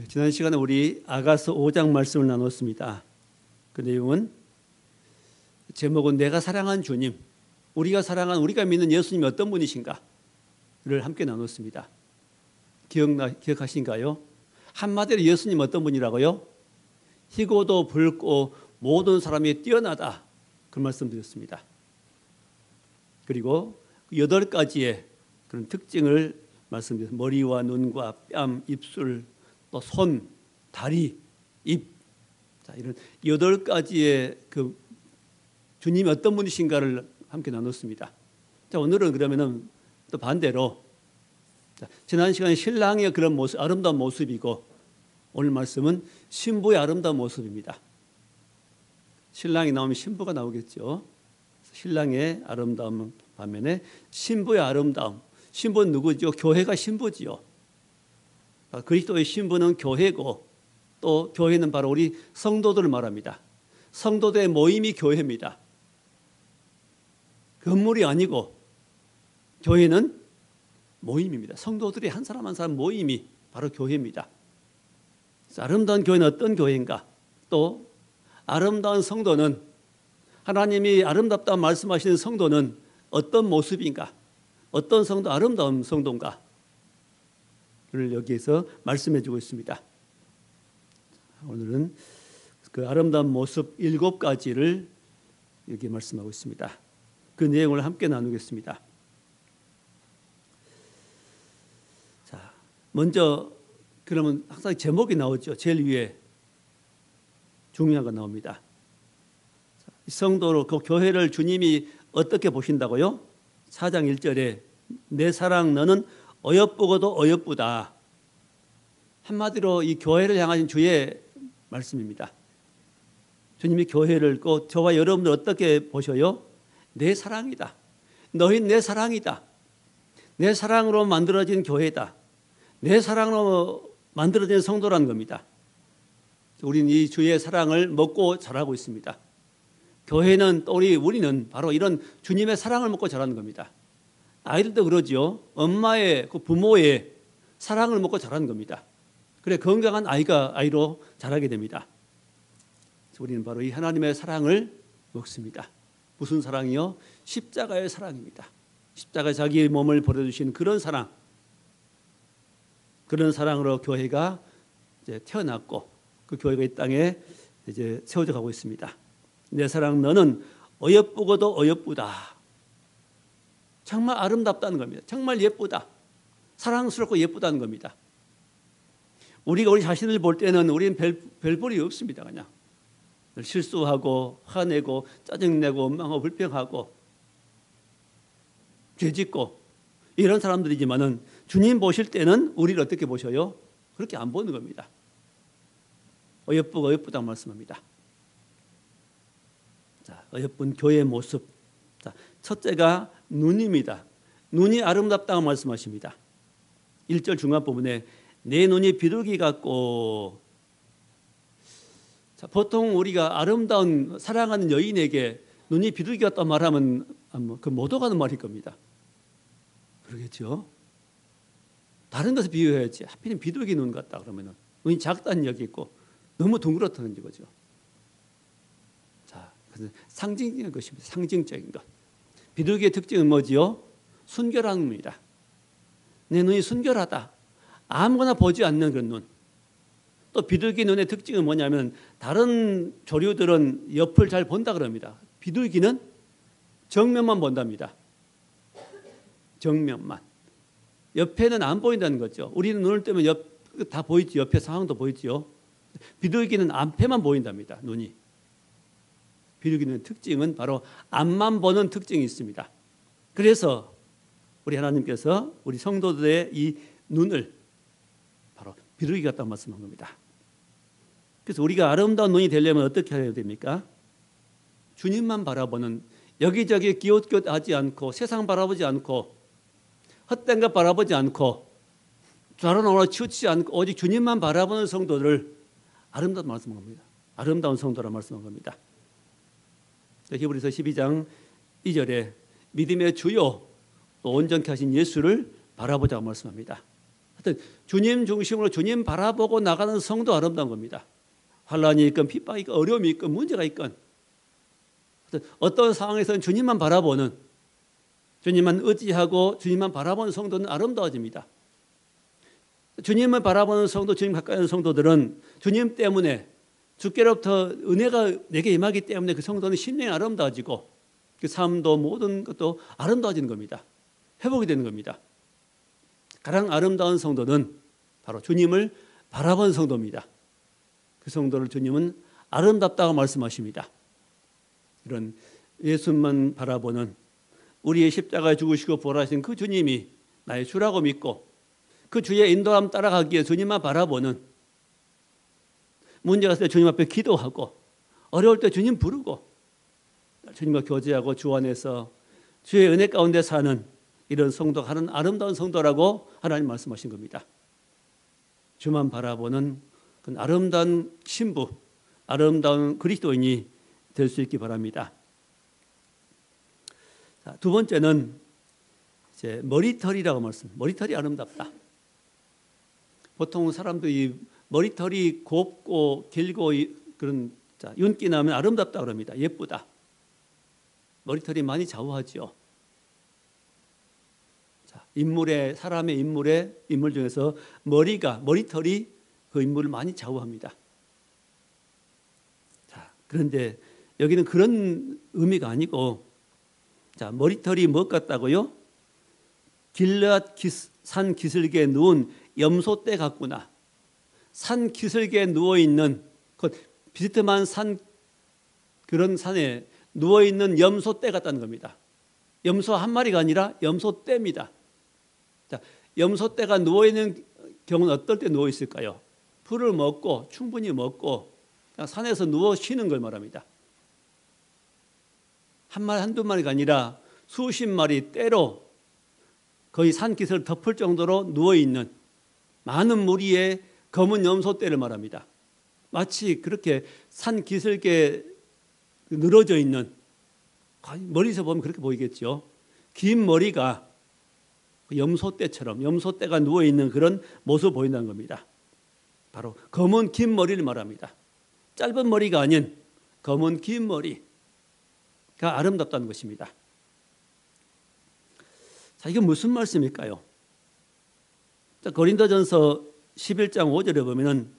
지난 시간에 우리 아가서 5장 말씀을 나눴습니다. 그 내용은 제목은 내가 사랑한 주님, 우리가 믿는 예수님이 어떤 분이신가를 함께 나눴습니다. 기억하신가요? 한마디로 예수님 어떤 분이라고요? 희고도 붉고 모든 사람이 뛰어나다, 그 말씀드렸습니다. 그리고 8가지의 그런 특징을 말씀드렸습니다. 머리와 눈과 뺨, 입술, 또 손, 다리, 입, 이런 8가지의 그 주님이 어떤 분이신가를 함께 나눴습니다. 자, 오늘은 그러면은 또 반대로, 지난 시간에 신랑의 그런 모습, 아름다운 모습이고, 오늘 말씀은 신부의 아름다운 모습입니다. 신랑이 나오면 신부가 나오겠죠. 신랑의 아름다움 반면에 신부의 아름다움. 신부는 누구죠? 교회가 신부지요. 그리스도의 신부는 교회고, 또 교회는 바로 우리 성도들을 말합니다. 성도들의 모임이 교회입니다. 건물이 아니고 교회는 모임입니다. 성도들이 한 사람 한 사람 모임이 바로 교회입니다. 아름다운 교회는 어떤 교회인가? 또 아름다운 성도는, 하나님이 아름답다고 말씀하시는 성도는 어떤 모습인가? 어떤 성도, 아름다운 성도인가? 를 여기에서 말씀해 주고 있습니다. 오늘은 그 아름다운 모습 7가지를 여기 말씀하고 있습니다. 그 내용을 함께 나누겠습니다. 자, 먼저 그러면 항상 제목이 나오죠. 제일 위에 중요한 거 나옵니다. 성도로 그 교회를 주님이 어떻게 보신다고요? 4장 1절에 내 사랑 너는 어여쁘고도 어여쁘다. 한마디로 이 교회를 향하신 주의 말씀입니다. 주님이 교회를 꼭 저와 여러분들 어떻게 보셔요? 내 사랑이다. 너희는 내 사랑이다. 내 사랑으로 만들어진 교회다. 내 사랑으로 만들어진 성도라는 겁니다. 우리는 이 주의 사랑을 먹고 자라고 있습니다. 교회는 또 우리는 바로 이런 주님의 사랑을 먹고 자라는 겁니다. 아이들도 그러죠. 엄마의, 그 부모의 사랑을 먹고 자라는 겁니다. 그래 건강한 아이로 자라게 됩니다. 우리는 바로 이 하나님의 사랑을 먹습니다. 무슨 사랑이요? 십자가의 사랑입니다. 십자가에 자기의 몸을 버려주신 그런 사랑, 그런 사랑으로 교회가 이제 태어났고, 그 교회가 이 땅에 이제 세워져 가고 있습니다. 내 사랑 너는 어여쁘고도 어여쁘다. 정말 아름답다는 겁니다. 정말 예쁘다. 사랑스럽고 예쁘다는 겁니다. 우리가 우리 자신을 볼 때는 우리는 별볼이 없습니다. 그냥 실수하고 화내고 짜증내고 원망하고 불평하고 죄짓고 이런 사람들이지만은 주님 보실 때는 우리를 어떻게 보셔요? 그렇게 안 보는 겁니다. 어여쁘고 어여쁘다고 말씀합니다. 자, 어여쁜 교회의 모습. 자, 첫째가 눈입니다. 눈이 아름답다고 말씀하십니다. 1절 중간 부분에 내 눈이 비둘기 같고. 자, 보통 우리가 아름다운 사랑하는 여인에게 눈이 비둘기 같다고 말하면 그 못 오가는 말일 겁니다. 그러겠죠? 다른 것을 비유해야지. 하필이면 비둘기 눈 같다 그러면은 눈이 작다는 얘기 있고 너무 둥그렇다는 거죠. 자, 그래서 상징적인 것입니다. 상징적인 것. 비둘기의 특징은 뭐지요? 순결한 눈입니다. 내 눈이 순결하다. 아무거나 보지 않는 그런 눈. 또 비둘기 눈의 특징은 뭐냐면 다른 조류들은 옆을 잘 본다 그럽니다. 비둘기는 정면만 본답니다. 정면만. 옆에는 안 보인다는 거죠. 우리는 눈을 뜨면 다 보이죠. 옆에 상황도 보이죠. 비둘기는 앞에만 보인답니다. 눈이. 비둘기의 특징은 바로 앞만 보는 특징이 있습니다. 그래서 우리 하나님께서 우리 성도들의 이 눈을 바로 비둘기 같다고 말씀한 겁니다. 그래서 우리가 아름다운 눈이 되려면 어떻게 해야 됩니까? 주님만 바라보는, 여기저기 기웃기웃하지 않고 세상 바라보지 않고 헛된 것 바라보지 않고 좌로나로 치우치지 않고 오직 주님만 바라보는 성도를 아름다운 말씀한 겁니다. 아름다운 성도라 말씀한 겁니다. 히브리서 12장 2절에 믿음의 주요 또 온전케 하신 예수를 바라보자고 말씀합니다. 하여튼 주님 중심으로 주님 바라보고 나가는 성도 아름다운 겁니다. 환란이 있건 핍박이 있건 어려움이 있건 문제가 있건 어떤 상황에서는 주님만 바라보는, 주님만 의지하고 주님만 바라보는 성도는 아름다워집니다. 주님을 바라보는 성도, 주님 가까이 하는 성도들은 주님 때문에 주께로부터 은혜가 내게 임하기 때문에 그 성도는 심령이 아름다워지고 그 삶도 모든 것도 아름다워지는 겁니다. 회복이 되는 겁니다. 가장 아름다운 성도는 바로 주님을 바라보는 성도입니다. 그 성도를 주님은 아름답다고 말씀하십니다. 이런 예수만 바라보는, 우리의 십자가에 죽으시고 부활하신 그 주님이 나의 주라고 믿고 그 주의 인도함 따라가기에 주님만 바라보는, 문제가 있을 때 주님 앞에 기도하고 어려울 때 주님 부르고 주님과 교제하고 주 안에서 주의 은혜 가운데 사는 이런 성도가 하는 아름다운 성도라고 하나님 말씀하신 겁니다. 주만 바라보는 그 아름다운 신부, 아름다운 그리스도인이 될 수 있기 바랍니다. 자, 두 번째는 이제 머리털이라고 말씀합니다. 머리털이 아름답다. 보통 사람들이 머리털이 곱고 길고 그런 윤기 나면 아름답다 그럽니다. 예쁘다. 머리털이 많이 좌우하죠. 자, 사람의 인물 중에서 머리털이 그 인물을 많이 좌우합니다. 자, 그런데 여기는 그런 의미가 아니고, 자, 머리털이 무엇 같다고요? 길앗 산 기슭에 누운 염소떼 같구나. 산 기슭에 누워 있는 그 비스듬한 그런 산에 누워 있는 염소떼 같다는 겁니다. 염소 한 마리가 아니라 염소떼입니다. 자, 염소떼가 누워 있는 경우는 어떨 때 누워 있을까요? 풀을 먹고 충분히 먹고 그냥 산에서 누워 쉬는 걸 말합니다. 한 마리 한두 마리가 아니라 수십 마리, 때로 거의 산 기슭을 덮을 정도로 누워 있는 많은 무리의 검은 염소떼를 말합니다. 마치 그렇게 산 기슭에 늘어져 있는, 멀리서 보면 그렇게 보이겠죠. 긴 머리가 염소떼가 누워 있는 그런 모습을 보인다는 겁니다. 바로 검은 긴 머리를 말합니다. 짧은 머리가 아닌 검은 긴 머리가 아름답다는 것입니다. 자, 이게 무슨 말씀일까요? 자, 고린도전서 11장 5절에 보면은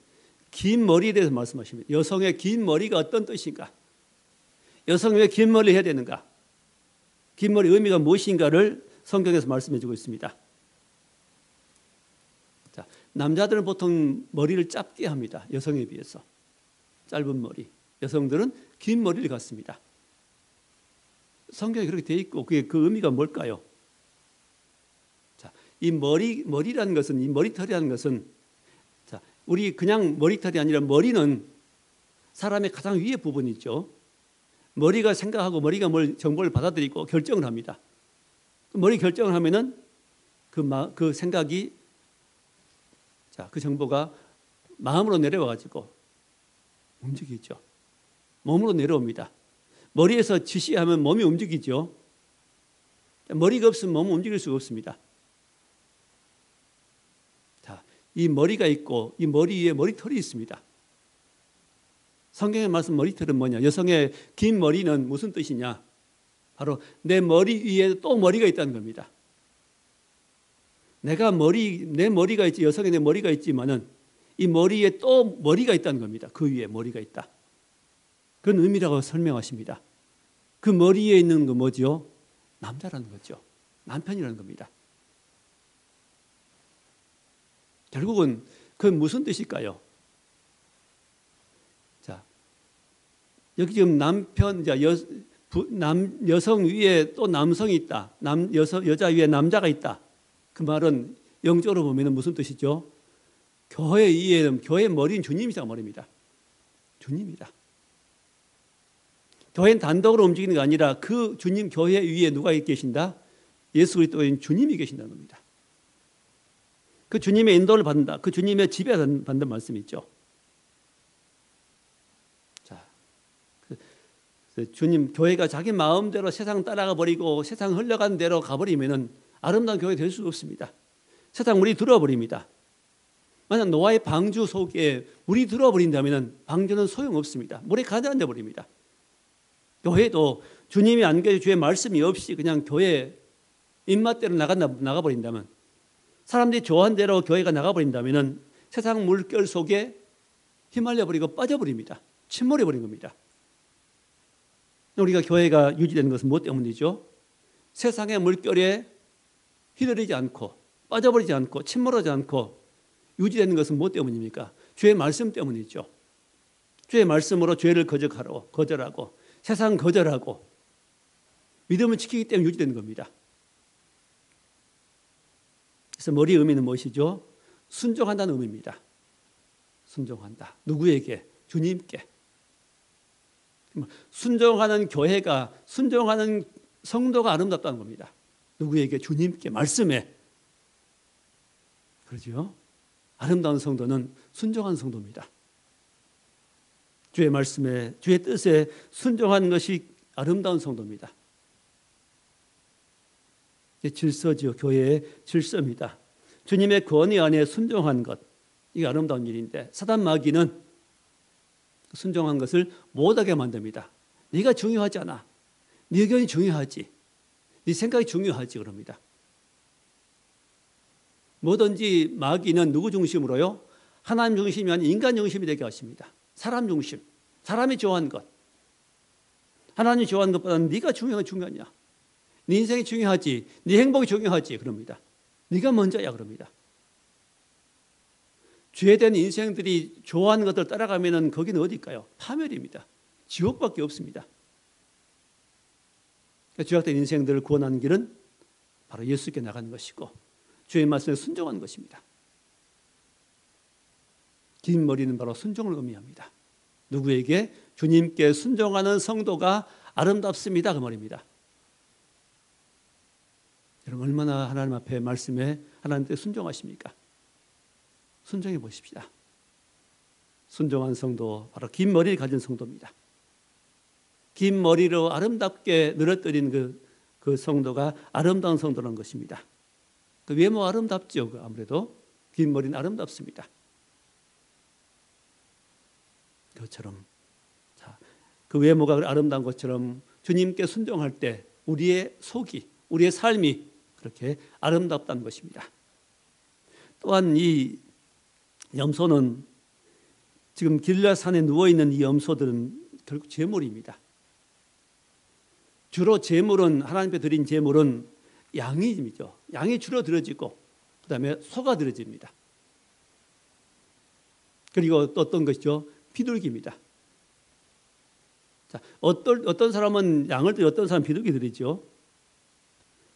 긴 머리에 대해서 말씀하십니다. 여성의 긴 머리가 어떤 뜻인가? 여성이 왜 긴 머리를 해야 되는가? 긴 머리 의미가 무엇인가를 성경에서 말씀해 주고 있습니다. 자, 남자들은 보통 머리를 짧게 합니다. 여성에 비해서. 짧은 머리. 여성들은 긴 머리를 갖습니다. 성경에 그렇게 되어 있고 그 의미가 뭘까요? 자, 이 머리라는 것은, 이 머리털이라는 것은, 자, 우리 그냥 머리털이 아니라 머리는 사람의 가장 위의 부분이죠. 머리가 생각하고 머리가 정보를 받아들이고 결정을 합니다. 머리 결정을 하면은 그 생각이, 자, 그 정보가 마음으로 내려와 가지고 움직이죠. 몸으로 내려옵니다. 머리에서 지시하면 몸이 움직이죠. 머리가 없으면 몸은 움직일 수가 없습니다. 자, 이 머리가 있고 이 머리 위에 머리털이 있습니다. 성경의 말씀 머리털은 뭐냐? 여성의 긴 머리는 무슨 뜻이냐? 바로 내 머리 위에 또 머리가 있다는 겁니다. 내 머리가 있지, 여성의 내 머리가 있지만은 이 머리에 또 머리가 있다는 겁니다. 그 위에 머리가 있다. 그런 의미라고 설명하십니다. 그 머리에 있는 거 뭐죠? 남자라는 거죠. 남편이라는 겁니다. 결국은 그건 무슨 뜻일까요? 자, 여기 지금 여성 위에 또 남성이 있다. 여자 위에 남자가 있다. 그 말은 영적으로 보면 무슨 뜻이죠? 교회 머리는 주님이라고 말입니다. 주님이다. 교회는 단독으로 움직이는 게 아니라 그 주님 교회 위에 누가 계신다? 예수 그리스도인 주님이 계신다는 겁니다. 그 주님의 인도를 받는다. 그 주님의 지배를 받는 말씀이 있죠. 자, 주님 교회가 자기 마음대로 세상 따라가 버리고 세상 흘러간 대로 가버리면은 아름다운 교회 될 수 없습니다. 세상 물이 들어와 버립니다. 만약 노아의 방주 속에 물이 들어버린다면 방주는 소용없습니다. 물에 가라앉아 버립니다. 교회도 주님이 안 계시고 주의 말씀이 없이 그냥 교회 입맛대로 나가버린다면, 사람들이 좋아하는 대로 교회가 나가버린다면 세상 물결 속에 휘말려버리고 빠져버립니다. 침몰해버린 겁니다. 우리가 교회가 유지되는 것은 무엇 때문이죠? 세상의 물결에 휘둘리지 않고 빠져버리지 않고 침몰하지 않고 유지되는 것은 무엇 때문입니까? 주의 말씀 때문이죠. 주의 말씀으로 죄를 거절하고 세상 거절하고 믿음을 지키기 때문에 유지되는 겁니다. 그래서 머리의 의미는 무엇이죠? 순종한다는 의미입니다. 순종한다. 누구에게? 주님께. 순종하는 교회가, 순종하는 성도가 아름답다는 겁니다. 누구에게? 주님께, 말씀에. 그렇죠? 아름다운 성도는 순종한 성도입니다. 주의 말씀에, 주의 뜻에 순종하는 것이 아름다운 성도입니다. 이게 질서지요. 교회의 질서입니다. 주님의 권위 안에 순종한 것, 이게 아름다운 일인데, 사단 마귀는 순종한 것을 못하게 만듭니다. 네가 중요하지 않아. 네 의견이 중요하지. 네 생각이 중요하지. 그럽니다. 뭐든지 마귀는 누구 중심으로요? 하나님 중심이 아닌 인간 중심이 되게 하십니다. 사람 중심. 사람이 좋아하는 것. 하나님이 좋아하는 것보다는 네가 중요하냐. 네 인생이 중요하지. 네 행복이 중요하지. 그럽니다. 네가 먼저야. 그럽니다. 죄된 인생들이 좋아하는 것들 따라가면 거기는 어디일까요? 파멸입니다. 지옥밖에 없습니다. 죄악된 인생들을 구원하는 길은 바로 예수께 나가는 것이고 주의 말씀에 순종하는 것입니다. 긴 머리는 바로 순종을 의미합니다. 누구에게? 주님께 순종하는 성도가 아름답습니다. 그 말입니다. 여러분 얼마나 하나님 앞에 말씀에 하나님께 순종하십니까? 순종해 보십시다. 순종한 성도, 바로 긴 머리를 가진 성도입니다. 긴 머리로 아름답게 늘어뜨린 그 성도가 아름다운 성도라는 것입니다. 그 외모 아름답죠. 아무래도 긴 머리는 아름답습니다. 그것처럼 그 외모가 아름다운 것처럼 주님께 순종할 때 우리의 속이, 우리의 삶이 그렇게 아름답다는 것입니다. 또한 이 염소는, 지금 길라산에 누워있는 이 염소들은 결국 제물입니다. 주로 제물은, 하나님께 드린 제물은 양이죠. 양이 주로 드려지고 그 다음에 소가 드려집니다. 그리고 또 어떤 것이죠? 비둘기입니다. 자, 어떤 사람은 양을 드리고 어떤 사람은 비둘기 드리죠.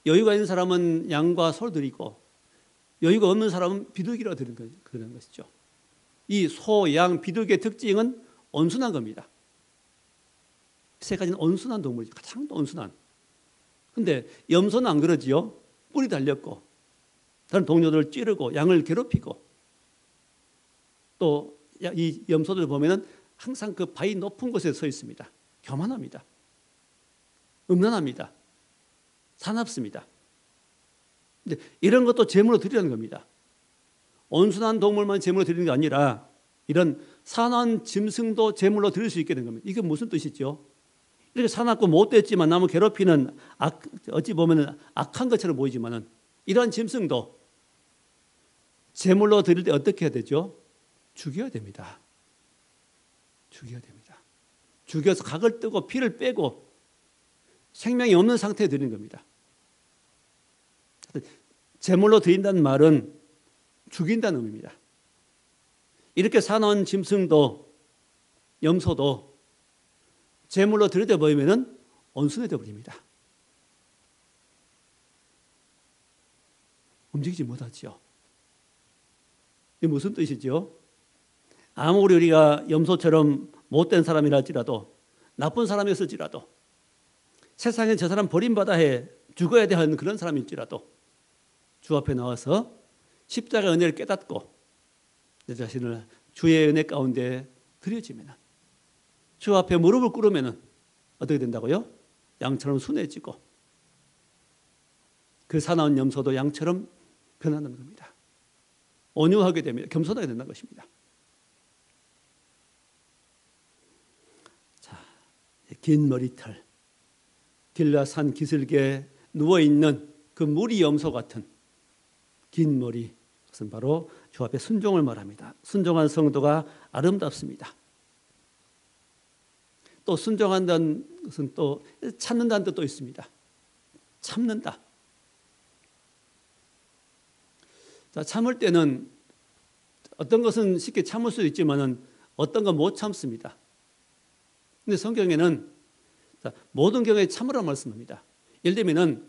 여유가 있는 사람은 양과 소를 드리고 여유가 없는 사람은 비둘기라고 드리는 것이죠. 이 소, 양, 비둘기의 특징은 온순한 겁니다. 세 가지는 온순한 동물이죠. 가장 온순한. 근데 염소는 안 그러지요. 뿔이 달렸고 다른 동료들을 찌르고 양을 괴롭히고 또 이 염소들 보면은 항상 그 바위 높은 곳에 서 있습니다. 교만합니다. 음란합니다. 사납습니다. 근데 이런 것도 제물로 드리는 겁니다. 온순한 동물만 제물로 드리는 게 아니라 이런 사나운 짐승도 제물로 드릴 수 있게 된 겁니다. 이게 무슨 뜻이죠? 이렇게 사납고 못됐지만 남을 괴롭히는 어찌 보면 악한 것처럼 보이지만은 이러한 짐승도 제물로 드릴 때 어떻게 해야 되죠? 죽여야 됩니다. 죽여야 됩니다. 죽여서 각을 뜨고 피를 빼고 생명이 없는 상태에 드리는 겁니다. 제물로 드린다는 말은 죽인다는 의미입니다. 이렇게 사나운 짐승도 염소도 제물로 드려져 버리면 온순해져 버립니다. 움직이지 못하지요. 이게 무슨 뜻이죠? 아무리 우리가 염소처럼 못된 사람이라 할지라도 나쁜 사람이었을지라도 세상에 저 사람 버림받아 해 죽어야 되는 그런 사람일지라도 주 앞에 나와서 십자가 은혜를 깨닫고 내 자신을 주의 은혜 가운데 드려지면 주 앞에 무릎을 꿇으면 어떻게 된다고요? 양처럼 순해지고 그 사나운 염소도 양처럼 변하는 겁니다. 온유하게 됩니다. 겸손하게 된다는 것입니다. 자, 긴 머리털, 길라 산 기슭에 누워있는 그 무리 염소 같은 긴 머리, 그것은 바로 주 앞에 순종을 말합니다. 순종한 성도가 아름답습니다. 또 순종한다는 것은 또 참는다는 뜻도 있습니다. 참는다. 자, 참을 때는 어떤 것은 쉽게 참을 수 있지만은 어떤 건 못 참습니다. 근데 성경에는 모든 경우에 참으라 말씀합니다. 예를 들면은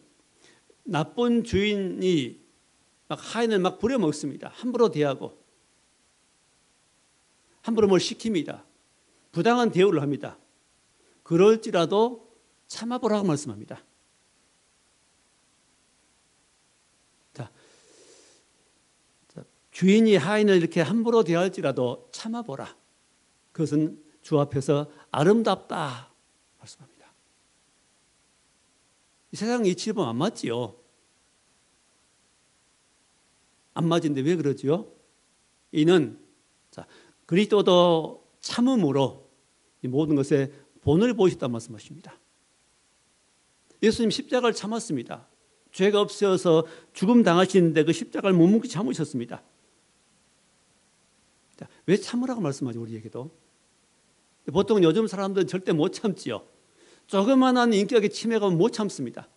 나쁜 주인이 막 하인을 막 부려먹습니다. 함부로 대하고 함부로 뭘 시킵니다. 부당한 대우를 합니다. 그럴지라도 참아보라고 말씀합니다. 자, 주인이 하인을 이렇게 함부로 대할지라도 참아보라. 그것은 주 앞에서 아름답다 말씀합니다. 이 세상 이치를 보면 안 맞지요. 안 맞은데 왜 그러지요? 이는 그리스도도 참음으로 이 모든 것에 본을 보셨다는 말씀하십니다. 예수님 십자가를 참았습니다. 죄가 없어서 죽음 당하시는데 그 십자가를 묵묵히 참으셨습니다. 왜 참으라고 말씀하죠, 우리에게도? 보통 요즘 사람들은 절대 못 참지요. 조그만한 인격의 침해가 못 참습니다.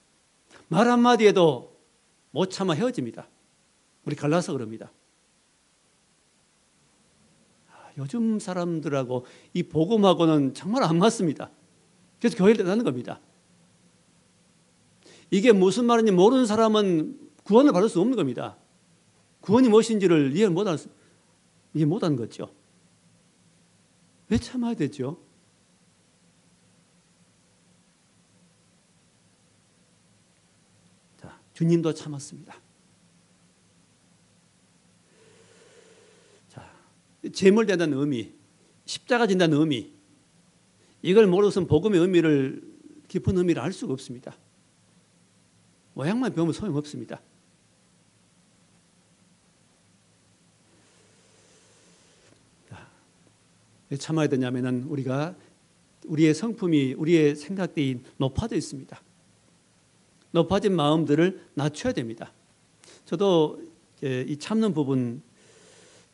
말 한마디에도 못 참아 헤어집니다. 우리 갈라서 그럽니다. 요즘 사람들하고 이 복음하고는 정말 안 맞습니다. 그래서 교회를 떠나는 겁니다. 이게 무슨 말인지 모르는 사람은 구원을 받을 수 없는 겁니다. 구원이 무엇인지를 이해 못하는 거죠. 왜 참아야 되죠? 자, 주님도 참았습니다. 제물 된다는 의미, 십자가 진다는 의미, 이걸 모르고선 복음의 의미를, 깊은 의미를 알 수가 없습니다. 모양만 배우면 소용없습니다. 왜 참아야 되냐면은 우리의 성품이, 우리의 생각들이 높아져 있습니다. 높아진 마음들을 낮춰야 됩니다. 저도 이 참는 부분,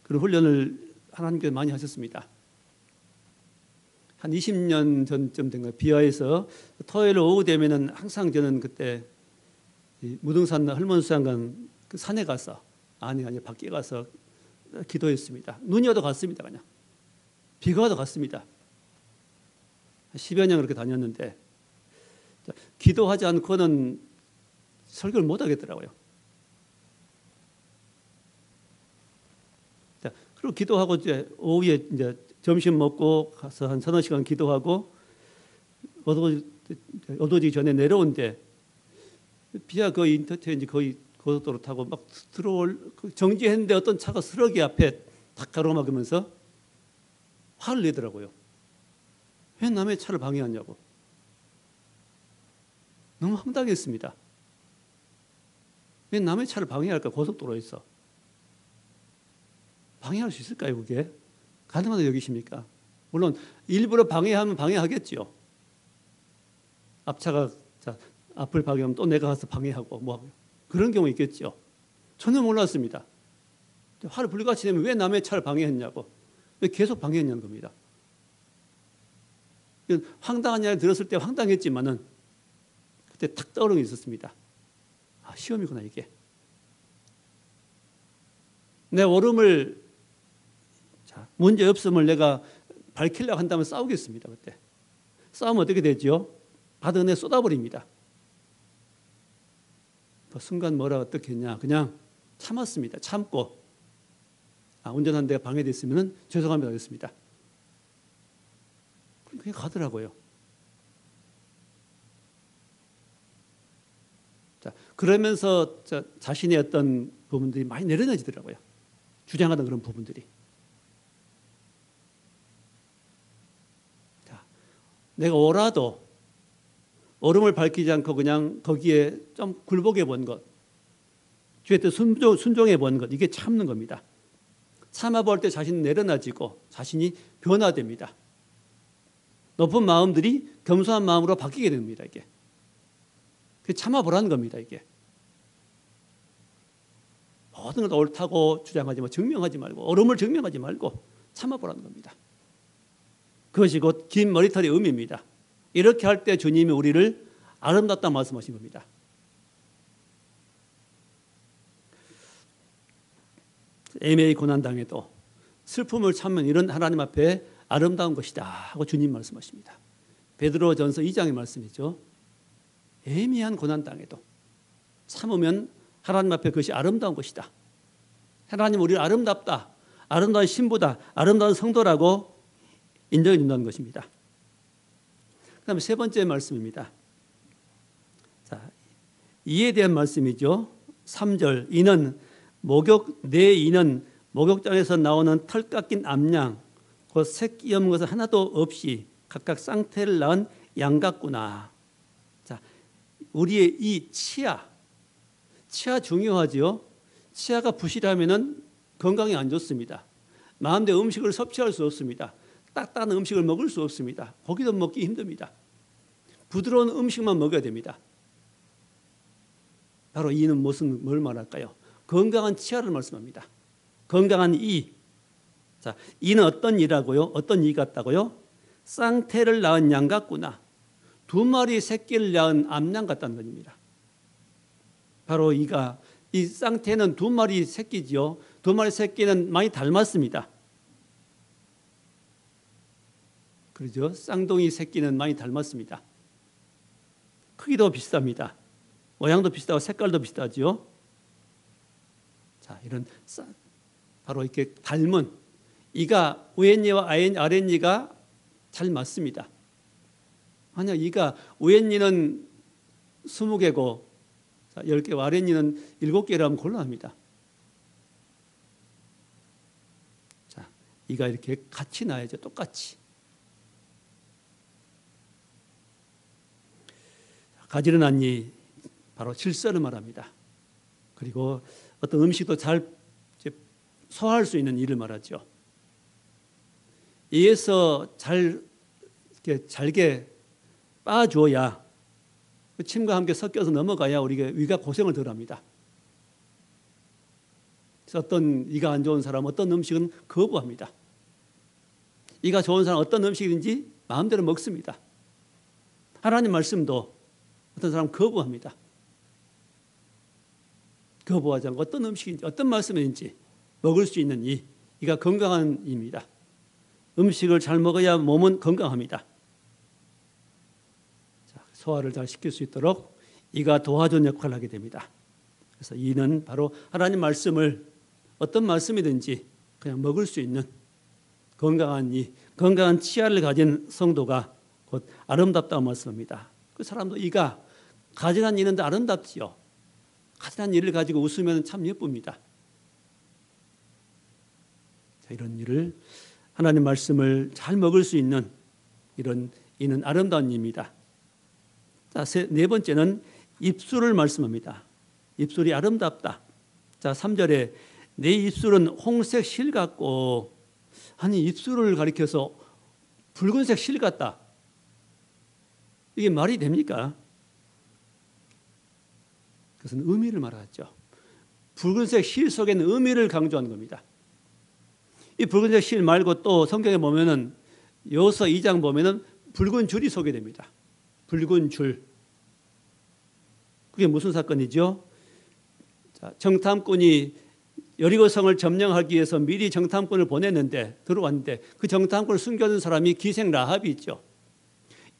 그런 훈련을 하나님께서 많이 하셨습니다. 한 20년 전쯤 된 거예요. 비화에서 토요일 오후 되면은 항상 저는 그때 무등산 헐몬수양관 그 산에 가서 아니 밖에 가서 기도했습니다. 눈이 와도 갔습니다. 그냥 비가 와도 갔습니다. 10여 년 그렇게 다녔는데 기도하지 않고는 설교를 못 하겠더라고요. 그리고 기도하고 이제 오후에 이제 점심 먹고 가서 한 서너 시간 기도하고 어두워지기 전에 내려온데 비가 거의 인터체인지 거의 고속도로 타고 막 정지했는데 어떤 차가 쓰러기 앞에 탁 가로막으면서 화를 내더라고요. 왜 남의 차를 방해하냐고. 너무 황당했습니다. 왜 남의 차를 방해할까? 고속도로에서. 방해할 수 있을까요, 그게? 가능하다고 여기십니까? 물론 일부러 방해하면 방해하겠지요. 앞차가 앞을 방해하면 또 내가 가서 방해하고 뭐 그런 경우 있겠죠. 전혀 몰랐습니다. 화를 불같이 내면 왜 남의 차를 방해했냐고. 왜 계속 방해했냐는 겁니다. 황당한 이야기 들었을 때 황당했지만은 그때 탁 떠오른 게 있었습니다. 아, 시험이구나 이게. 내 오름을 문제 없음을 내가 밝히려고 한다면 싸우겠습니다. 그때 싸우면 어떻게 되죠? 받은 은혜 쏟아버립니다. 그 순간 뭐라 어떻게 했냐? 그냥 참았습니다. 참고 운전하는 데가 방해됐으면 죄송합니다 하겠습니다. 그게 가더라고요. 그러면서 자신의 어떤 부분들이 많이 내려놔지더라고요. 주장하던 그런 부분들이. 내가 오라도 얼음을 밝히지 않고 그냥 거기에 좀 굴복해 본 것, 주의 뜻 순종해 본 것, 이게 참는 겁니다. 참아볼 때 자신이 내려놔지고 자신이 변화됩니다. 높은 마음들이 겸손한 마음으로 바뀌게 됩니다. 이게 참아보라는 겁니다. 이게 모든 걸 옳다고 주장하지 말고 증명하지 말고 옳음을 증명하지 말고 참아보라는 겁니다. 그것이 곧 긴 머리털의 의미입니다. 이렇게 할 때 주님이 우리를 아름답다 말씀하신 겁니다. 애매히 고난당해도 슬픔을 참으면 이런 하나님 앞에 아름다운 것이다 하고 주님 말씀하십니다. 베드로전서 2장의 말씀이죠. 애매한 고난당해도 참으면 하나님 앞에 그것이 아름다운 것이다. 하나님 우리를 아름답다, 아름다운 신부다, 아름다운 성도라고 인정해 준다는 것입니다. 그 다음에 세 번째 말씀입니다. 자, 이에 대한 말씀이죠. 3절 내 이는 목욕장에서 나오는 털 깎인 암양 곧 새끼 없는 것은 하나도 없이 각각 쌍태를 낳은 양 같구나. 자, 우리의 이 치아 중요하죠. 치아가 부실하면은 건강에 안 좋습니다. 마음대로 음식을 섭취할 수 없습니다. 딱딱한 음식을 먹을 수 없습니다. 고기도 먹기 힘듭니다. 부드러운 음식만 먹어야 됩니다. 바로 이는 뭘 말할까요? 건강한 치아를 말씀합니다. 건강한 이. 자, 이는 어떤 이라고요? 어떤 이 같다고요? 쌍태를 낳은 양 같구나. 2마리 새끼를 낳은 암양 같다는 겁니다. 바로 이 쌍태는 2마리 새끼지요. 2마리 새끼는 많이 닮았습니다. 그렇죠? 쌍둥이 새끼는 많이 닮았습니다. 크기도 비슷합니다. 모양도 비슷하고 색깔도 비슷하지요. 자, 이런 바로 이렇게 닮은 이가 우엔니와 아랫니가 잘 맞습니다. 만약 이가 우엔니는 20개고 10개, 아랫니는 7개라면 곤란합니다. 자, 이가 이렇게 같이 나야죠. 똑같이. 가지런한 이 바로 질서를 말합니다. 그리고 어떤 음식도 잘 소화할 수 있는 일을 말하죠. 이에서 잘게 빠줘야 그 침과 함께 섞여서 넘어가야 우리가 위가 고생을 덜 합니다. 그래서 어떤 이가 안 좋은 사람 어떤 음식은 거부합니다. 이가 좋은 사람 어떤 음식인지 마음대로 먹습니다. 하나님 말씀도 어떤 사람 거부합니다. 거부하지 않고 어떤 음식인지 어떤 말씀인지 먹을 수 있는 이가 건강한 이입니다. 음식을 잘 먹어야 몸은 건강합니다. 자, 소화를 잘 시킬 수 있도록 이가 도와주는 역할을 하게 됩니다. 그래서 이는 바로 하나님 말씀을 어떤 말씀이든지 그냥 먹을 수 있는 건강한 치아를 가진 성도가 곧 아름답다고 말씀합니다. 그 사람도 이가 가지런한 이는데 아름답지요. 가지런한 일을 가지고 웃으면 참 예쁩니다. 자, 이런 일을 하나님 말씀을 잘 먹을 수 있는 이는 아름다운 일입니다. 자, 네 번째는 입술을 말씀합니다. 입술이 아름답다. 자, 3절에 내 입술은 홍색 실 같고, 아니 입술을 가리켜서 붉은색 실 같다. 이게 말이 됩니까? 그것은 의미를 말하죠. 붉은색 실 속에는 의미를 강조하는 겁니다. 이 붉은색 실 말고 또 성경에 보면은 여호수아 2장 보면은 붉은 줄이 소개됩니다. 붉은 줄. 그게 무슨 사건이죠? 자, 정탐꾼이 여리고성을 점령하기 위해서 미리 정탐꾼을 보냈는데 들어왔는데 그 정탐꾼을 숨겨둔 사람이 기생 라합이 있죠.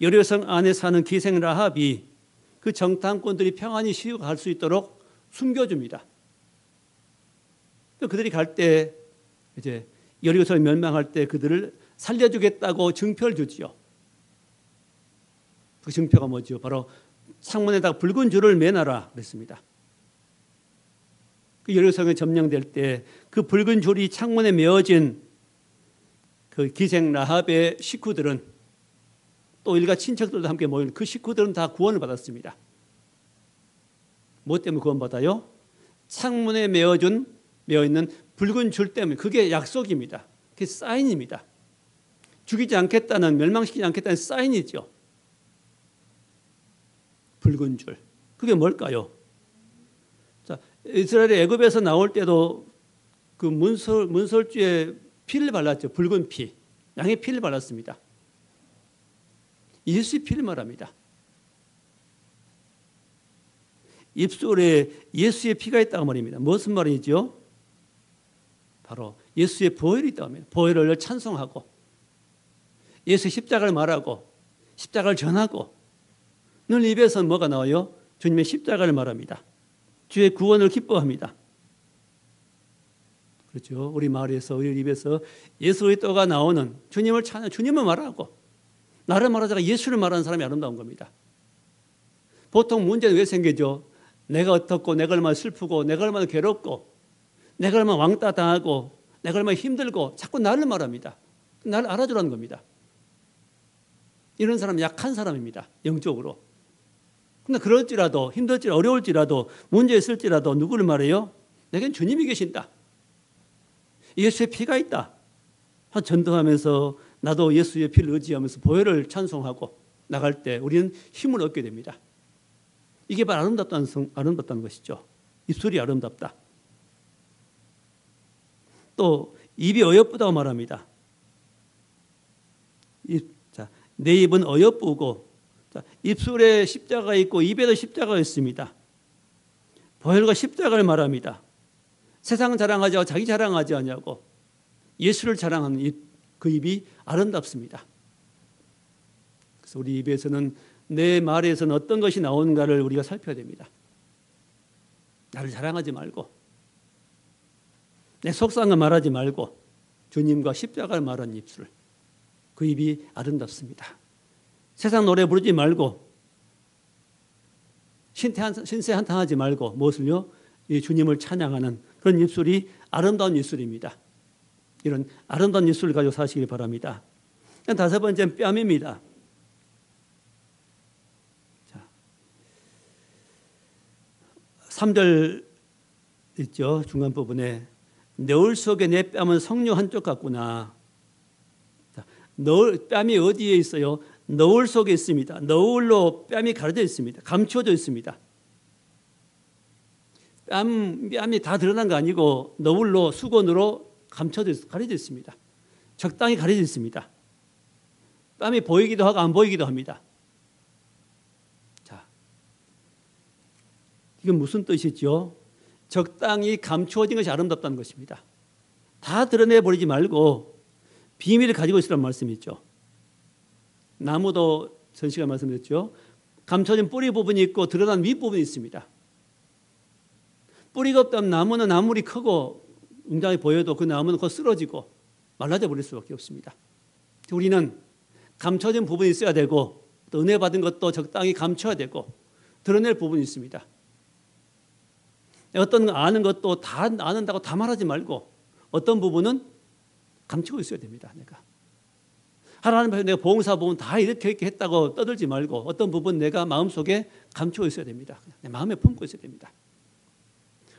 여리고성 안에 사는 기생 라합이 그 정탐꾼들이 평안히 시갈 수 있도록 숨겨줍니다. 그들이 갈 때 이제 여리고성을 멸망할 때 그들을 살려주겠다고 증표를 주지요. 그 증표가 뭐죠? 바로 창문에다가 붉은 줄을 매놔라 그랬습니다. 그 여리고성이 점령될 때 그 붉은 줄이 창문에 메어진 그 기생 라합의 식구들은 또 일가 친척들도 함께 모인 그 식구들은 다 구원을 받았습니다. 무엇 때문에 구원받아요? 창문에 메어있는 붉은 줄 때문에 그게 약속입니다. 그게 사인입니다. 죽이지 않겠다는, 멸망시키지 않겠다는 사인이죠. 붉은 줄. 그게 뭘까요? 자, 이스라엘이 애굽에서 나올 때도 그 문설주에 피를 발랐죠. 붉은 피. 양의 피를 발랐습니다. 예수의 피를 말합니다. 입술에 예수의 피가 있다고 말입니다. 무슨 말이죠? 바로 예수의 보혈이 있다고 합니다. 보혈을 찬송하고 예수의 십자가를 말하고 십자가를 전하고 늘 입에서 뭐가 나와요? 주님의 십자가를 말합니다. 주의 구원을 기뻐합니다. 그렇죠. 우리 마을에서 우리 입에서 예수 그리스도가 나오는 주님을 찬양, 주님을 말하고 나를 말하자가 예수를 말하는 사람이 아름다운 겁니다. 보통 문제는 왜 생기죠? 내가 어떻고, 내가 얼마나 슬프고, 내가 얼마나 괴롭고, 내가 얼마나 왕따 당하고, 내가 얼마나 힘들고, 자꾸 나를 말합니다. 나를 알아주라는 겁니다. 이런 사람은 약한 사람입니다. 영적으로. 그런데 그럴지라도, 힘들지라도, 어려울지라도, 문제 있을지라도 누구를 말해요? 내겐 주님이 계신다. 예수의 피가 있다. 전도하면서 나도 예수의 피를 의지하면서 보혈을 찬송하고 나갈 때 우리는 힘을 얻게 됩니다. 이게 바로 아름답다는 것이죠. 입술이 아름답다. 또 입이 어여쁘다고 말합니다. 내 입은 어여쁘고 입술에 십자가 있고 입에도 십자가가 있습니다. 보혈과 십자가를 말합니다. 세상 자랑하지 않고 자기 자랑하지 않냐고 예수를 자랑하는 그 입이 아름답습니다. 그래서 우리 입에서는 내 말에서는 어떤 것이 나오는가를 우리가 살펴야 됩니다. 나를 자랑하지 말고 내 속상한 말하지 말고 주님과 십자가를 말하는 입술, 그 입이 아름답습니다. 세상 노래 부르지 말고 신세 한탄하지 말고 무엇을요? 이 주님을 찬양하는 그런 입술이 아름다운 입술입니다. 이런 아름다운 입술을 가지고 사시길 바랍니다. 다섯 번째는 뺨입니다. 자, 3절 있죠. 중간 부분에 너울 속에 내 뺨은 석류 한쪽 같구나. 자, 뺨이 어디에 있어요? 너울 속에 있습니다. 너울로 뺨이 가려져 있습니다. 감추어져 있습니다. 뺨이 다 드러난 거 아니고 너울로 수건으로 가려져 있습니다. 적당히 가려져 있습니다. 뺨이 보이기도 하고 안 보이기도 합니다. 자, 이건 무슨 뜻이죠? 적당히 감추어진 것이 아름답다는 것입니다. 다 드러내버리지 말고 비밀을 가지고 있으라는 말씀이죠. 나무도 전 시간에 말씀드렸죠. 감춰진 뿌리 부분이 있고 드러난 윗부분이 있습니다. 뿌리가 없다면 나무는 아무리 크고 웅장히 보여도 그 나무는 곧 쓰러지고 말라져 버릴 수밖에 없습니다. 우리는 감춰진 부분이 있어야 되고 또 은혜 받은 것도 적당히 감춰야 되고 드러낼 부분이 있습니다. 어떤 거 아는 것도 다 아는다고 다 말하지 말고 어떤 부분은 감추고 있어야 됩니다. 하나님 앞에서 내가 봉사 부분 다 이렇게 했다고 떠들지 말고 어떤 부분 내가 마음속에 감추고 있어야 됩니다. 내 마음에 품고 있어야 됩니다.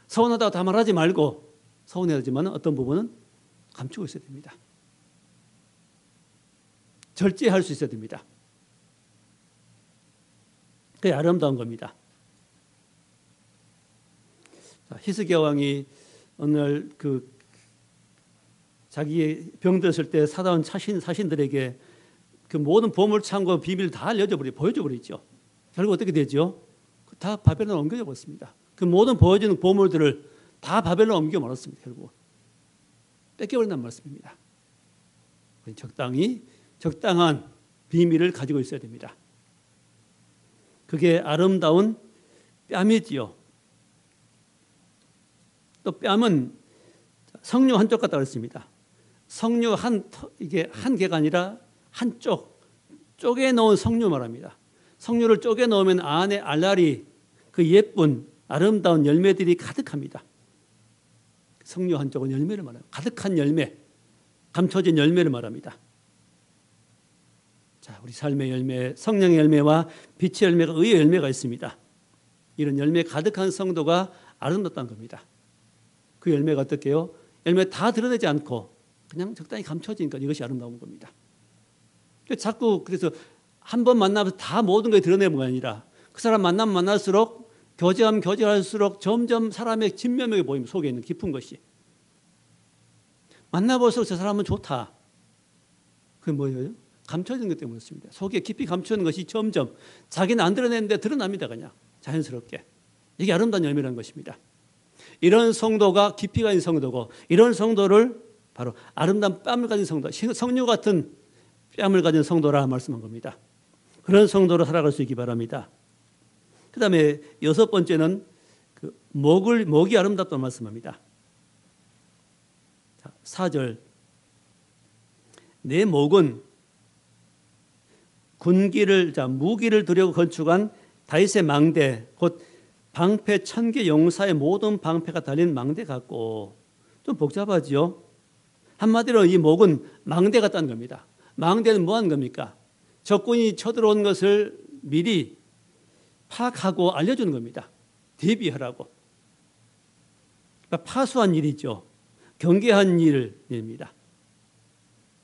서운하다고 다 말하지 말고 서운해하지만 어떤 부분은 감추고 있어야 됩니다. 절제할 수 있어야 됩니다. 그게 아름다운 겁니다. 히스기야 왕이 어느 날 자기 병들었을 때 사다온 사신들에게 그 모든 보물창고 비밀 다 보여줘 버리죠. 결국 어떻게 되죠? 다 바벨론 옮겨져 버렸습니다. 그 모든 보여주는 보물들을 다 바벨론 옮겨 버렸습니다. 결국 뺏겨버린다는 말씀입니다. 적당한 비밀을 가지고 있어야 됩니다. 그게 아름다운 뺨이지요. 또 뺨은 석류 한쪽 같다고 했습니다. 석류 이게 한 개가 아니라 한쪽 쪼개 놓은 석류 말합니다. 석류를 쪼개 놓으면 안에 알알이 그 예쁜 아름다운 열매들이 가득합니다. 석류 한쪽은 열매를 말합니다. 가득한 열매, 감춰진 열매를 말합니다. 자, 우리 삶의 열매, 성령의 열매와 빛의 열매가 의의 열매가 있습니다. 이런 열매 가득한 성도가 아름답다는 겁니다. 그 열매가 어떻게요? 열매 다 드러내지 않고 그냥 적당히 감춰지니까 이것이 아름다운 겁니다. 자꾸 그래서 한 번 만나면서 다 모든 걸 드러내는 게 아니라 그 사람 만나면 만날수록 교제하면 교제할수록 점점 사람의 진면목이 보입니다. 속에 있는 깊은 것이. 만나볼수록 저 사람은 좋다. 그게 뭐예요? 감춰지는 것 때문에 그렇습니다. 속에 깊이 감추는 것이 점점 자기는 안 드러내는데 드러납니다. 그냥 자연스럽게. 이게 아름다운 열매라는 것입니다. 이런 성도가 깊이가 있는 성도고 이런 성도를 바로 아름다운 뺨을 가진 성도, 석류 같은 뺨을 가진 성도라 말씀한 겁니다. 그런 성도로 살아갈 수 있기 바랍니다. 그 다음에 6번째는 그 목이 아름답다고 말씀합니다. 4절. 내 목은 무기를 두려고 건축한 다윗의 망대, 곧 방패 1000개 용사의 모든 방패가 달린 망대 같고, 좀 복잡하지요. 한마디로 이 목은 망대 같다는 겁니다. 망대는 뭐 하는 겁니까? 적군이 쳐들어온 것을 미리 파악하고 알려주는 겁니다. 대비하라고. 그러니까 파수한 일이죠. 경계한 일입니다.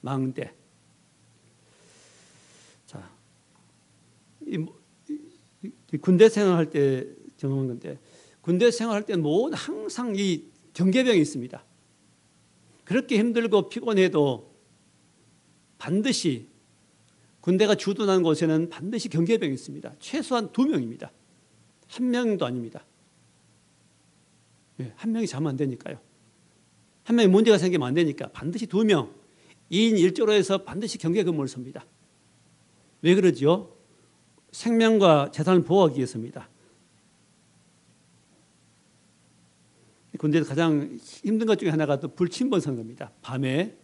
망대. 자, 군대 생활할 때 경험한 건데, 군대 생활할 때는 항상 이 경계병이 있습니다. 그렇게 힘들고 피곤해도 반드시 군대가 주둔하는 곳에는 반드시 경계병이 있습니다. 최소한 2명입니다. 1명도 아닙니다. 네, 1명이 자면 안 되니까요. 1명이 문제가 생기면 안 되니까 반드시 2명, 2인 1조로 해서 반드시 경계 근무를 섭니다. 왜 그러죠? 생명과 재산을 보호하기 위해서입니다. 군대에서 가장 힘든 것 중에 하나가 또 불침번 선거입니다. 밤에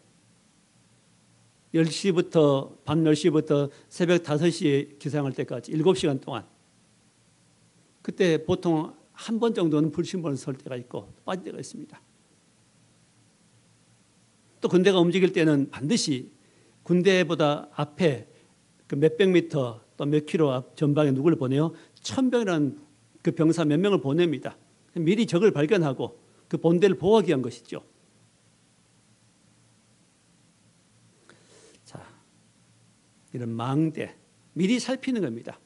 10시부터 밤 10시부터 새벽 5시에 기상할 때까지 7시간 동안, 그때 보통 한 번 정도는 불침번을 설 때가 있고 빠질 때가 있습니다. 또 군대가 움직일 때는 반드시 군대보다 앞에 그 몇백 미터 또 몇 킬로 앞 전방에 누구를 보내요? 1000병이라는 그 병사 몇 명을 보냅니다. 미리 적을 발견하고 그 본대를 보호하기 위한 것이죠. 자, 이런 망대, 미리 살피는 겁니다.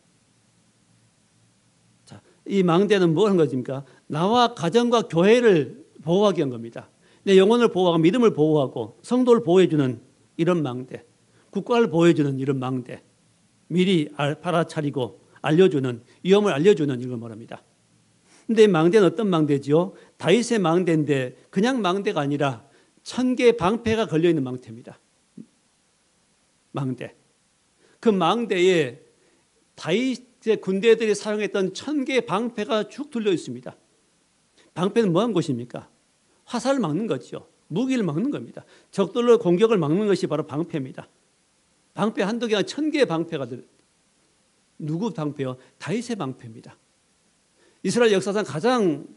자, 이 망대는 뭐 하는 것입니까? 나와 가정과 교회를 보호하기 위한 겁니다. 내 영혼을 보호하고 믿음을 보호하고 성도를 보호해주는 이런 망대, 국가를 보호해주는 이런 망대, 미리 알아차리고 알려주는, 위험을 알려주는 이걸 말합니다. 근데 이 망대는 어떤 망대지요? 다윗의 망대인데 그냥 망대가 아니라 1000개의 방패가 걸려있는 망대입니다. 망대. 그 망대에 다윗의 군대들이 사용했던 1000개의 방패가 쭉 둘려 있습니다. 방패는 뭐한 것입니까? 화살을 막는 거죠. 무기를 막는 겁니다. 적들로 공격을 막는 것이 바로 방패입니다. 방패 한두 개가 1000개의 방패가 누구 방패요? 다윗의 방패입니다. 이스라엘 역사상 가장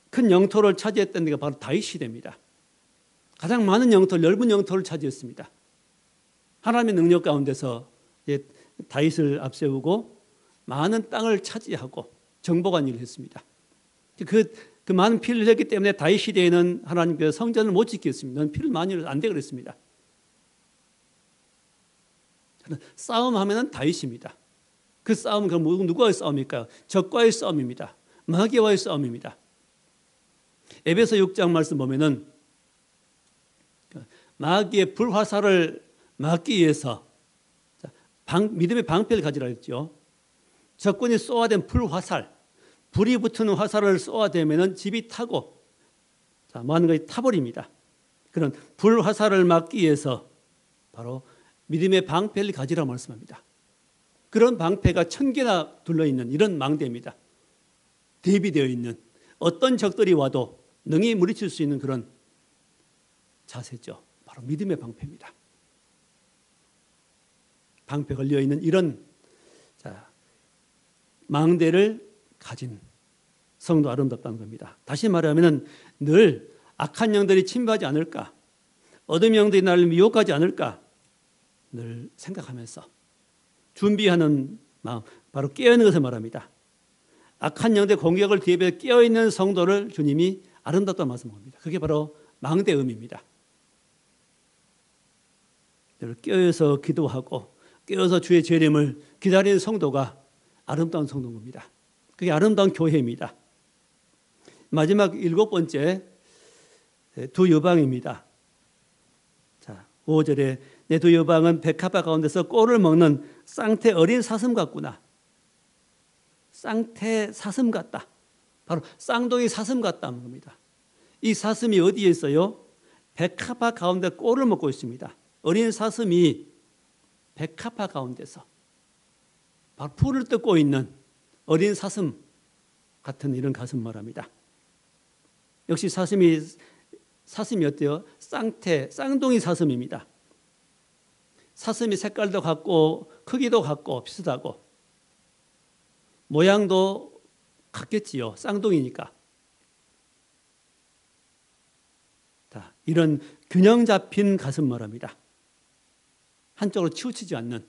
큰 영토를 차지했던 데가 바로 다윗 시대입니다. 가장 많은 영토, 넓은 영토를 차지했습니다. 하나님의 능력 가운데서 다윗을 앞세우고 많은 땅을 차지하고 정복한 일을 했습니다. 그 많은 피를 흘렸기 때문에 다윗 시대에는 하나님께서 성전을 못 짓겠습니다. 넌 피를 많이 흘려서 안 돼 그랬습니다. 싸움하면은 다윗입니다. 그 싸움은 그럼 누구와의 싸움일까요? 적과의 싸움입니다. 마귀와의 싸움입니다. 에베소 6장 말씀 보면은 마귀의 불화살을 막기 위해서 믿음의 방패를 가지라 했죠. 적군이 쏘아댄 불화살, 불이 붙는 화살을 쏘아대면은 집이 타고 많은 것이 타버립니다. 그런 불화살을 막기 위해서 바로 믿음의 방패를 가지라 말씀합니다. 그런 방패가 1000개나 둘러있는 이런 망대입니다. 대비되어 있는 어떤 적들이 와도 능히 물리칠 수 있는 그런 자세죠. 바로 믿음의 방패입니다. 방패 걸려있는 이런 망대를 가진 성도 아름답다는 겁니다. 다시 말하면 늘 악한 영들이 침범하지 않을까, 어둠의 영들이 나를 미혹하지 않을까 늘 생각하면서 준비하는 마음, 바로 깨어있는 것을 말합니다. 악한 영들의 공격을 대비해 깨어있는 성도를 주님이 아름답다는 말씀입니다. 그게 바로 망대음입니다. 깨어서 기도하고 깨어서 주의 재림을 기다리는 성도가 아름다운 성도인 겁니다. 그게 아름다운 교회입니다. 마지막 7번째 두 여방입니다. 자, 5절에 내 두 여방은 백합화 가운데서 꼴을 먹는 쌍태 어린 사슴 같구나. 쌍태 사슴 같다. 바로 쌍둥이 사슴 같다는 겁니다. 이 사슴이 어디에 있어요? 백합화 가운데 꼴을 먹고 있습니다. 어린 사슴이 백합화 가운데서 바로 풀을 뜯고 있는 어린 사슴 같은 이런 가슴 말합니다. 역시 사슴이 어때요? 쌍둥이 사슴입니다. 사슴이 색깔도 같고 크기도 같고 비슷하고 모양도 같겠지요. 쌍둥이니까. 자, 이런 균형 잡힌 가슴 말합니다. 한쪽으로 치우치지 않는.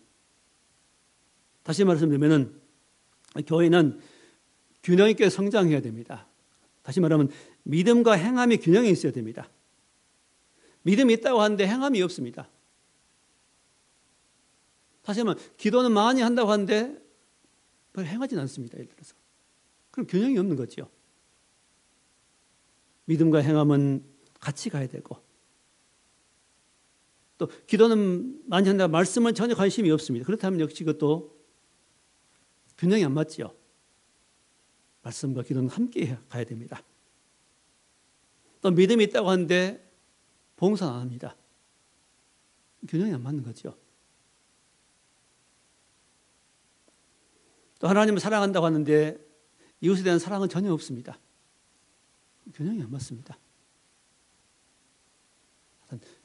다시 말씀드리면 교회는 균형 있게 성장해야 됩니다. 다시 말하면 믿음과 행함이 균형이 있어야 됩니다. 믿음이 있다고 하는데 행함이 없습니다. 다시 말하면 기도는 많이 한다고 하는데 별 행하지는 않습니다. 예를 들어서. 그럼 균형이 없는 거죠. 믿음과 행함은 같이 가야 되고 또 기도는 많이 한다 말씀은 전혀 관심이 없습니다. 그렇다면 역시 그것도 균형이 안 맞지요. 말씀과 기도는 함께 가야 됩니다. 또 믿음이 있다고 하는데 봉사는 안 합니다. 균형이 안 맞는 거죠. 또 하나님을 사랑한다고 하는데 이웃에 대한 사랑은 전혀 없습니다. 균형이 안 맞습니다.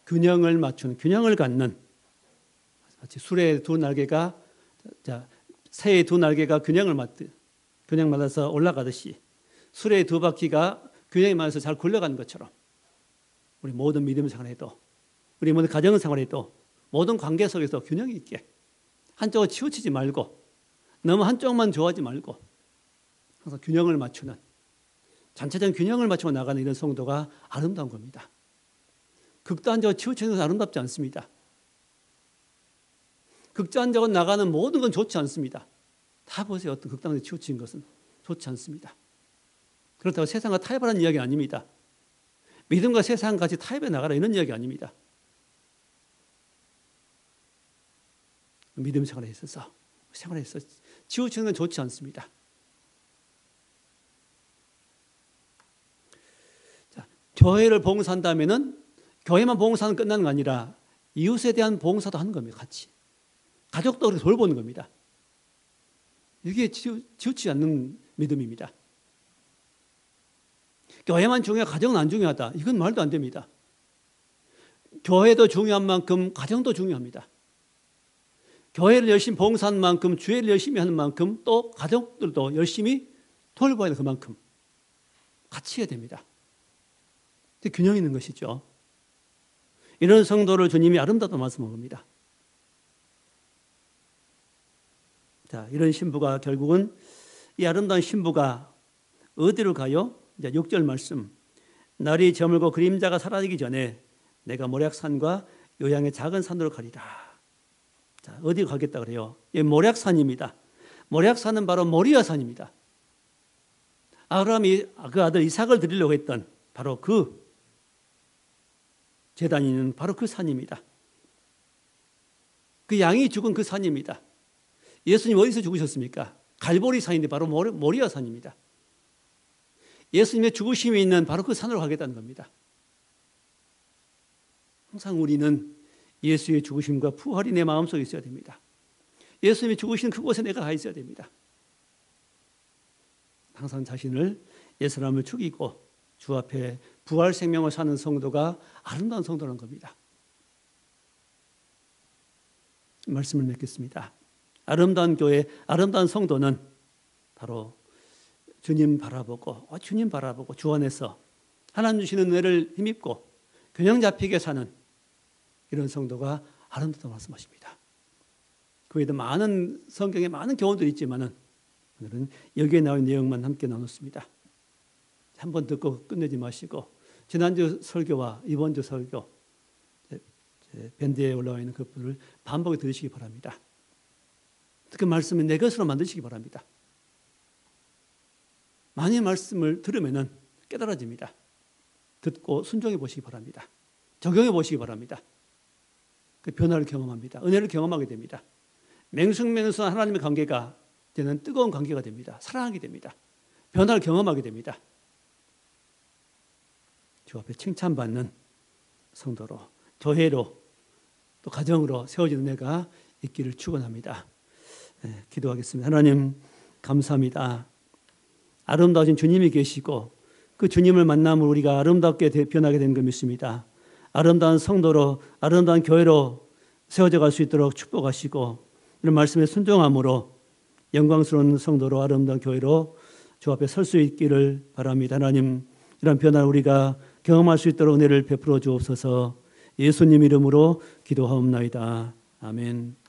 균형을 맞추는, 균형을 갖는 마치 술의 두 날개가 새의 두 날개가 균형 맞아서 올라가듯이 술의 두 바퀴가 균형이 맞아서 잘 굴러가는 것처럼 우리 모든 믿음 생활에도 우리 모든 가정 생활에도 모든 관계 속에서 균형이 있게 한쪽으로 치우치지 말고 너무 한쪽만 좋아하지 말고 항상 균형을 맞추는 전체적인 균형을 맞추고 나가는 이런 성도가 아름다운 겁니다. 극단적으로 치우치는 것은 아름답지 않습니다. 극단적으로 나가는 모든 건 좋지 않습니다. 다 보세요. 어떤 극단적으로 치우친 것은 좋지 않습니다. 그렇다고 세상과 타협하는 이야기 아닙니다. 믿음과 세상 같이 타협해 나가라 이런 이야기 아닙니다. 믿음 생활에 있어서 치우치는 건 좋지 않습니다. 자, 교회를 봉사한다면은 교회만 봉사는 끝나는 거 아니라 이웃에 대한 봉사도 하는 겁니다. 같이. 가족도 그렇게 돌보는 겁니다. 이게 치우치지 않는 믿음입니다. 교회만 중요하고 가정은 안 중요하다. 이건 말도 안 됩니다. 교회도 중요한 만큼 가정도 중요합니다. 교회를 열심히 봉사하는 만큼 주회를 열심히 하는 만큼 또 가족들도 열심히 돌봐야 될 그만큼 같이 해야 됩니다. 균형 있는 것이죠. 이런 성도를 주님이 아름답다고 말씀한 겁니다. 자, 이런 신부가 결국은 이 아름다운 신부가 어디로 가요? 이제 6절 말씀. 날이 저물고 그림자가 사라지기 전에 내가 모략산과 요양의 작은 산으로 가리라. 자, 어디 가겠다 그래요? 이 모략산입니다. 모략산은 바로 모리아산입니다. 아브라함이 그 아들 이삭을 드리려고 했던 바로 그 제단이 있는 바로 그 산입니다. 그 양이 죽은 그 산입니다. 예수님 어디서 죽으셨습니까? 갈보리 산인데 바로 모리아 산입니다. 예수님의 죽으심이 있는 바로 그 산으로 가겠다는 겁니다. 항상 우리는 예수의 죽으심과 부활이 내 마음속에 있어야 됩니다. 예수님이 죽으신 그곳에 내가 가 있어야 됩니다. 항상 자신을 옛사람을 죽이고 주 앞에 부활 생명을 사는 성도가 아름다운 성도라는 겁니다. 말씀을 맺겠습니다. 아름다운 교회, 아름다운 성도는 바로 주님 바라보고 주 안에서 하나님 주시는 은혜를 힘입고 균형 잡히게 사는 이런 성도가 아름답다고 말씀하십니다. 그 외에도 많은 성경에 많은 교훈들이 있지만은 오늘은 여기에 나온 내용만 함께 나눴습니다. 한 번 듣고 끝내지 마시고 지난주 설교와 이번 주 설교 밴드에 올라와 있는 그분을 반복해 들으시기 바랍니다. 그 말씀을 내 것으로 만드시기 바랍니다. 많이 말씀을 들으면 깨달아집니다. 듣고 순종해 보시기 바랍니다. 적용해 보시기 바랍니다. 그 변화를 경험합니다. 은혜를 경험하게 됩니다. 맹숭맹숭한 하나님의 관계가 되는 뜨거운 관계가 됩니다. 사랑하게 됩니다. 변화를 경험하게 됩니다. 주 앞에 칭찬받는 성도로, 교회로, 또 가정으로 세워지는 은혜가 있기를 축원합니다. 기도하겠습니다. 하나님 감사합니다. 아름다우신 주님이 계시고 그 주님을 만남으로 우리가 아름답게 변하게 된 걸 믿습니다. 아름다운 성도로, 아름다운 교회로 세워져 갈 수 있도록 축복하시고 이런 말씀에 순종함으로 영광스러운 성도로 아름다운 교회로 주 앞에 설 수 있기를 바랍니다. 하나님 이런 변화를 우리가 경험할 수 있도록 은혜를 베풀어 주옵소서. 예수님 이름으로 기도하옵나이다. 아멘.